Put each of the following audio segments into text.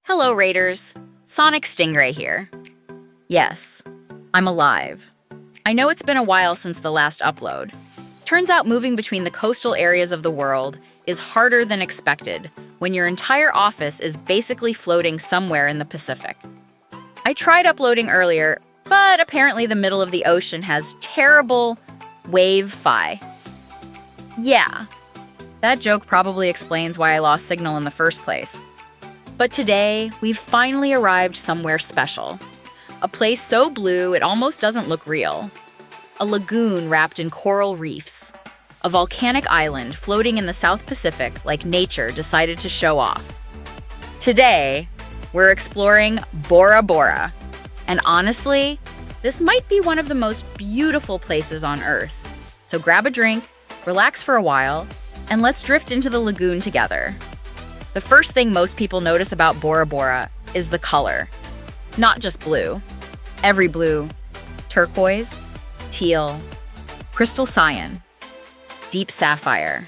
Hello, Raiders. SonicStingray here. Yes, I'm alive. I know it's been a while since the last upload. Turns out moving between the coastal areas of the world is harder than expected when your entire office is basically floating somewhere in the Pacific. I tried uploading earlier, but apparently the middle of the ocean has terrible wave-fi. Yeah, that joke probably explains why I lost signal in the first place. But today, we've finally arrived somewhere special. A place so blue it almost doesn't look real. A lagoon wrapped in coral reefs. A volcanic island floating in the South Pacific like nature decided to show off. Today, we're exploring Bora Bora. And honestly, this might be one of the most beautiful places on Earth. So grab a drink, relax for a while, and let's drift into the lagoon together. The first thing most people notice about Bora Bora is the color. Not just blue. Every blue. Turquoise, teal, crystal cyan, deep sapphire.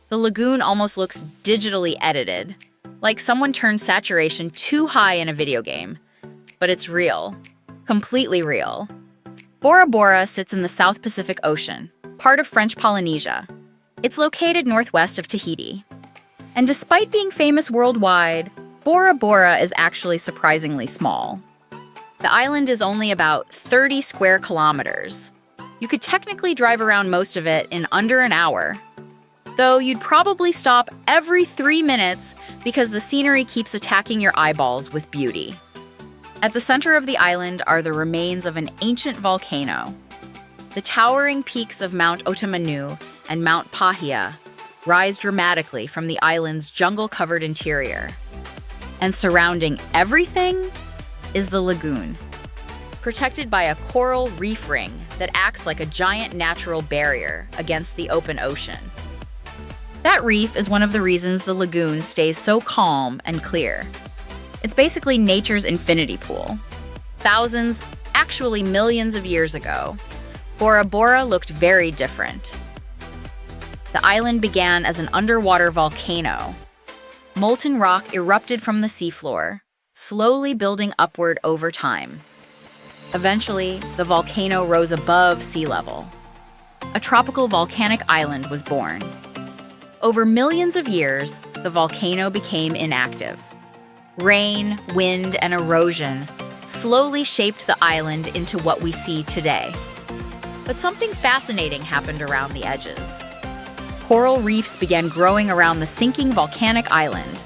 The lagoon almost looks digitally edited, like someone turned saturation too high in a video game. But it's real. Completely real. Bora Bora sits in the South Pacific Ocean, part of French Polynesia. It's located northwest of Tahiti. And despite being famous worldwide, Bora Bora is actually surprisingly small. The island is only about 30 square kilometers. You could technically drive around most of it in under an hour. Though you'd probably stop every 3 minutes because the scenery keeps attacking your eyeballs with beauty. At the center of the island are the remains of an ancient volcano. The towering peaks of Mount Otamanu and Mount Pahia rise dramatically from the island's jungle-covered interior. And surrounding everything is the lagoon, protected by a coral reef ring that acts like a giant natural barrier against the open ocean. That reef is one of the reasons the lagoon stays so calm and clear. It's basically nature's infinity pool. Thousands, actually millions of years ago, Bora Bora looked very different. The island began as an underwater volcano. Molten rock erupted from the seafloor, slowly building upward over time. Eventually, the volcano rose above sea level. A tropical volcanic island was born. Over millions of years, the volcano became inactive. Rain, wind, and erosion slowly shaped the island into what we see today. But something fascinating happened around the edges. Coral reefs began growing around the sinking volcanic island.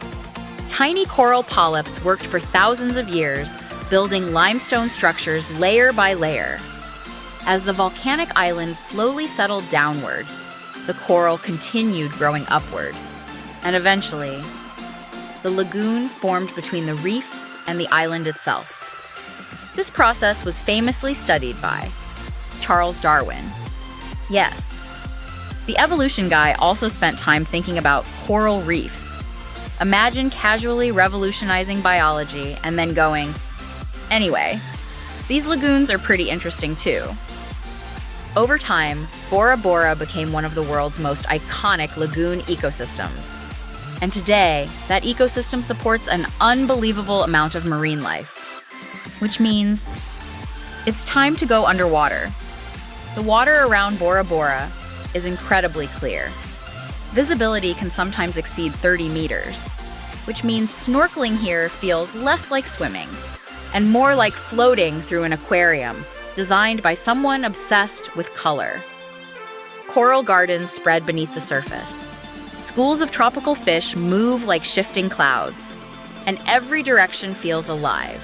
Tiny coral polyps worked for thousands of years, building limestone structures layer by layer. As the volcanic island slowly settled downward, the coral continued growing upward. And eventually, the lagoon formed between the reef and the island itself. This process was famously studied by Charles Darwin. Yes, the evolution guy also spent time thinking about coral reefs. Imagine casually revolutionizing biology and then going, anyway, these lagoons are pretty interesting too. Over time, Bora Bora became one of the world's most iconic lagoon ecosystems. And today, that ecosystem supports an unbelievable amount of marine life. Which means it's time to go underwater. The water around Bora Bora is incredibly clear. Visibility can sometimes exceed 30 meters, which means snorkeling here feels less like swimming and more like floating through an aquarium designed by someone obsessed with color. Coral gardens spread beneath the surface. Schools of tropical fish move like shifting clouds, and every direction feels alive.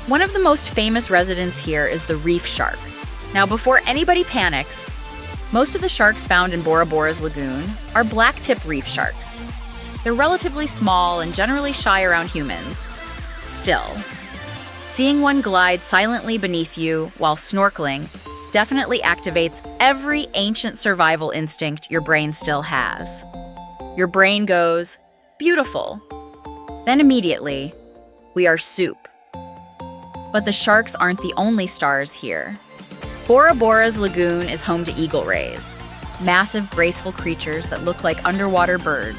One of the most famous residents here is the reef shark. Now, before anybody panics, most of the sharks found in Bora Bora's lagoon are blacktip reef sharks. They're relatively small and generally shy around humans. Still, seeing one glide silently beneath you while snorkeling definitely activates every ancient survival instinct your brain still has. Your brain goes, beautiful. Then immediately, we are soup. But the sharks aren't the only stars here. Bora Bora's lagoon is home to eagle rays, massive, graceful creatures that look like underwater birds.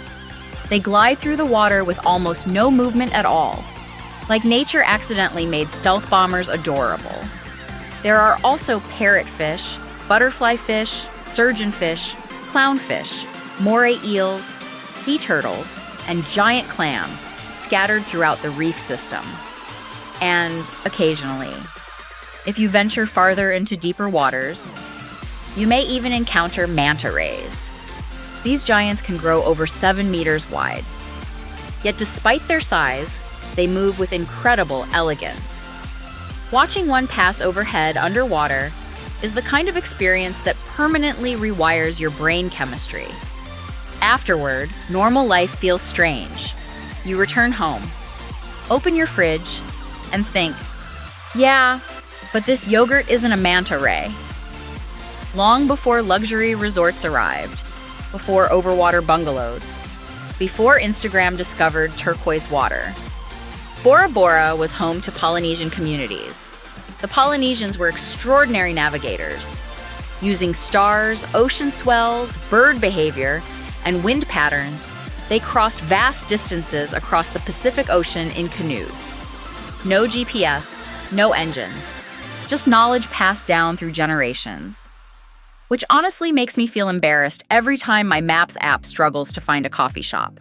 They glide through the water with almost no movement at all, like nature accidentally made stealth bombers adorable. There are also parrotfish, butterfly fish, surgeonfish, clownfish, moray eels, sea turtles, and giant clams scattered throughout the reef system. And occasionally, if you venture farther into deeper waters, you may even encounter manta rays. These giants can grow over 7 meters wide. Yet despite their size, they move with incredible elegance. Watching one pass overhead underwater is the kind of experience that permanently rewires your brain chemistry. Afterward, normal life feels strange. You return home, open your fridge, and think, yeah, but this yogurt isn't a manta ray. Long before luxury resorts arrived, before overwater bungalows, before Instagram discovered turquoise water, Bora Bora was home to Polynesian communities. The Polynesians were extraordinary navigators. Using stars, ocean swells, bird behavior, and wind patterns, they crossed vast distances across the Pacific Ocean in canoes. No GPS, no engines, just knowledge passed down through generations. Which honestly makes me feel embarrassed every time my Maps app struggles to find a coffee shop.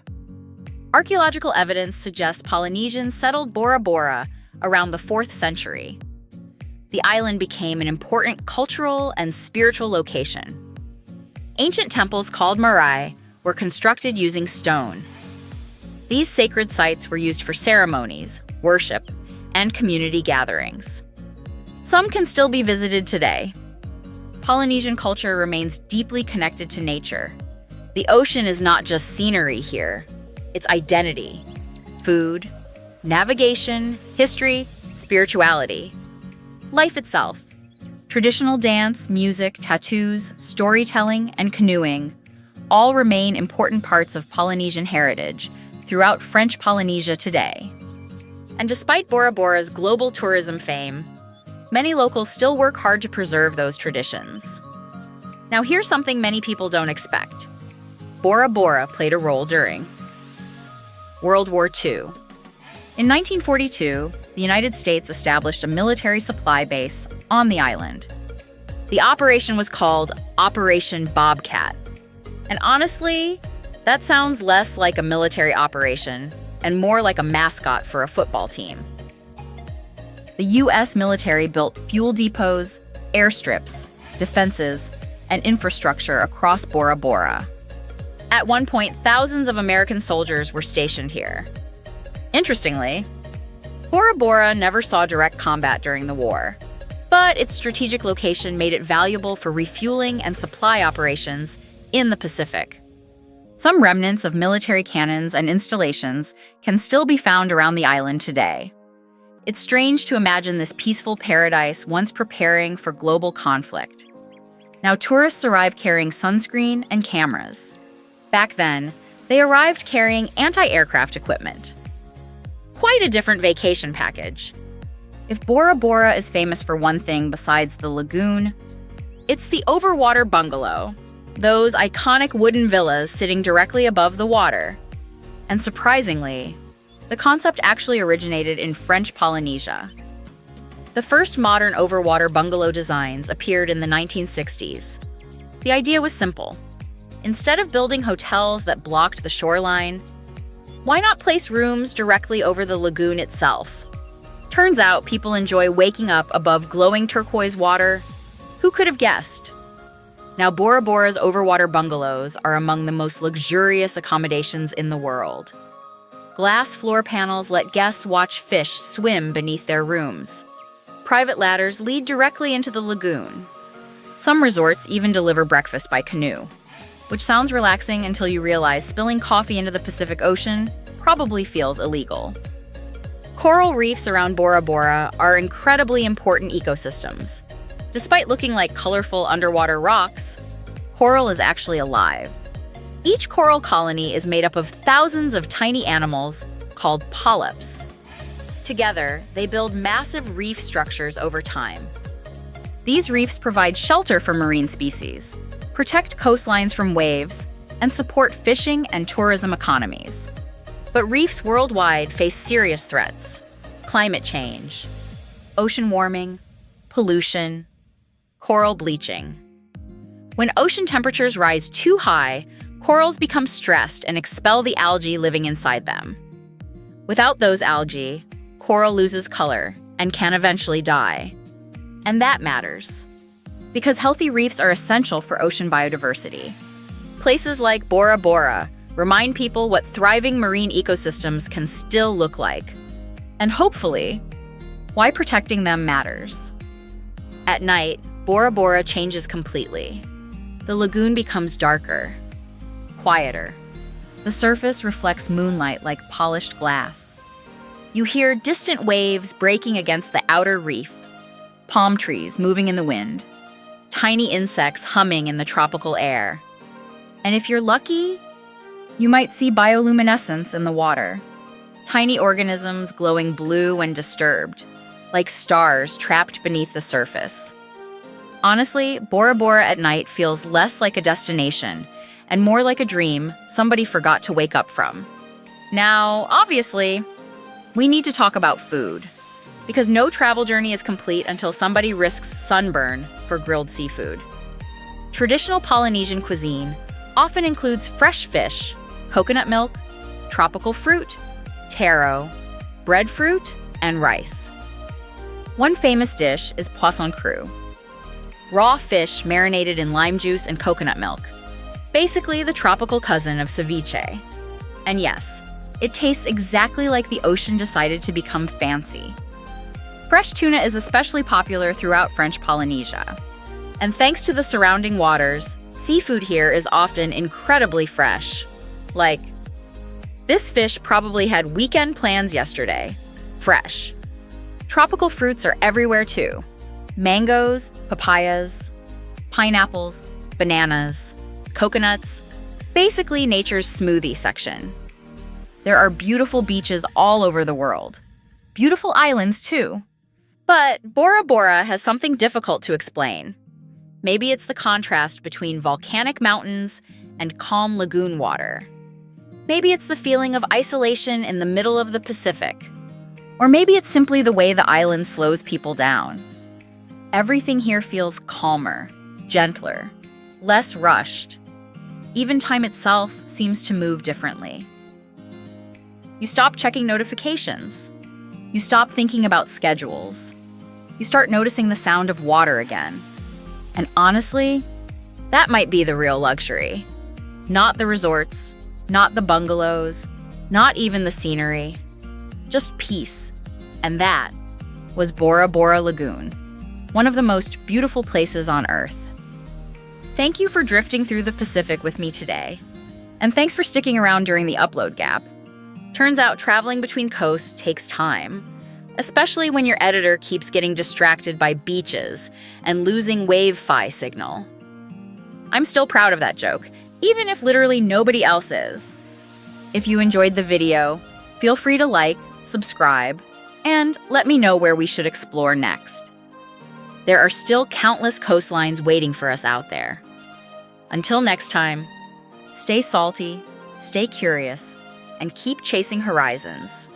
Archaeological evidence suggests Polynesians settled Bora Bora around the 4th century. The island became an important cultural and spiritual location. Ancient temples called marae were constructed using stone. These sacred sites were used for ceremonies, worship, and community gatherings. Some can still be visited today. Polynesian culture remains deeply connected to nature. The ocean is not just scenery here, it's identity, food, navigation, history, spirituality. Life itself. Traditional dance, music, tattoos, storytelling, and canoeing all remain important parts of Polynesian heritage throughout French Polynesia today. And despite Bora Bora's global tourism fame, many locals still work hard to preserve those traditions. Now here's something many people don't expect. Bora Bora played a role during World War II. In 1942, the United States established a military supply base on the island. The operation was called Operation Bobcat. And honestly, that sounds less like a military operation and more like a mascot for a football team. The U.S. military built fuel depots, airstrips, defenses, and infrastructure across Bora Bora. At one point, thousands of American soldiers were stationed here. Interestingly, Bora Bora never saw direct combat during the war, but its strategic location made it valuable for refueling and supply operations in the Pacific. Some remnants of military cannons and installations can still be found around the island today. It's strange to imagine this peaceful paradise once preparing for global conflict. Now tourists arrive carrying sunscreen and cameras. Back then, they arrived carrying anti-aircraft equipment. Quite a different vacation package. If Bora Bora is famous for one thing besides the lagoon, it's the Overwater bungalow, those iconic wooden villas sitting directly above the water. And surprisingly, the concept actually originated in French Polynesia. The first modern overwater bungalow designs appeared in the 1960s. The idea was simple. Instead of building hotels that blocked the shoreline, why not place rooms directly over the lagoon itself? Turns out people enjoy waking up above glowing turquoise water. Who could have guessed? Now, Bora Bora's overwater bungalows are among the most luxurious accommodations in the world. Glass floor panels let guests watch fish swim beneath their rooms. Private ladders lead directly into the lagoon. Some resorts even deliver breakfast by canoe, which sounds relaxing until you realize spilling coffee into the Pacific Ocean probably feels illegal. Coral reefs around Bora Bora are incredibly important ecosystems. Despite looking like colorful underwater rocks, coral is actually alive. Each coral colony is made up of thousands of tiny animals called polyps. Together, they build massive reef structures over time. These reefs provide shelter for marine species, protect coastlines from waves, and support fishing and tourism economies. But reefs worldwide face serious threats: climate change, ocean warming, pollution, coral bleaching. When ocean temperatures rise too high, corals become stressed and expel the algae living inside them. Without those algae, coral loses color and can eventually die. And that matters, because healthy reefs are essential for ocean biodiversity. Places like Bora Bora remind people what thriving marine ecosystems can still look like, and hopefully, why protecting them matters. At night, Bora Bora changes completely. The lagoon becomes darker, quieter. The surface reflects moonlight like polished glass. You hear distant waves breaking against the outer reef, palm trees moving in the wind, tiny insects humming in the tropical air. And if you're lucky, you might see bioluminescence in the water, tiny organisms glowing blue when disturbed, like stars trapped beneath the surface. Honestly, Bora Bora at night feels less like a destination and more like a dream somebody forgot to wake up from. Now, obviously, we need to talk about food, because no travel journey is complete until somebody risks sunburn for grilled seafood. Traditional Polynesian cuisine often includes fresh fish, coconut milk, tropical fruit, taro, breadfruit, and rice. One famous dish is poisson cru, raw fish marinated in lime juice and coconut milk, basically the tropical cousin of ceviche. And yes, it tastes exactly like the ocean decided to become fancy. Fresh tuna is especially popular throughout French Polynesia. And thanks to the surrounding waters, seafood here is often incredibly fresh. Like, this fish probably had weekend plans yesterday. Fresh. Tropical fruits are everywhere too. Mangoes, papayas, pineapples, bananas, coconuts, basically nature's smoothie section. There are beautiful beaches all over the world. Beautiful islands too. But Bora Bora has something difficult to explain. Maybe it's the contrast between volcanic mountains and calm lagoon water. Maybe it's the feeling of isolation in the middle of the Pacific. Or maybe it's simply the way the island slows people down. Everything here feels calmer, gentler, less rushed. Even time itself seems to move differently. You stop checking notifications. You stop thinking about schedules. You start noticing the sound of water again. And honestly, that might be the real luxury. Not the resorts, not the bungalows, not even the scenery. Just peace. And that was Bora Bora Lagoon, one of the most beautiful places on Earth. Thank you for drifting through the Pacific with me today. And thanks for sticking around during the upload gap. Turns out traveling between coasts takes time, especially when your editor keeps getting distracted by beaches and losing wave-fi signal. I'm still proud of that joke, even if literally nobody else is. If you enjoyed the video, feel free to like, subscribe, and let me know where we should explore next. There are still countless coastlines waiting for us out there. Until next time, stay salty, stay curious, and keep chasing horizons.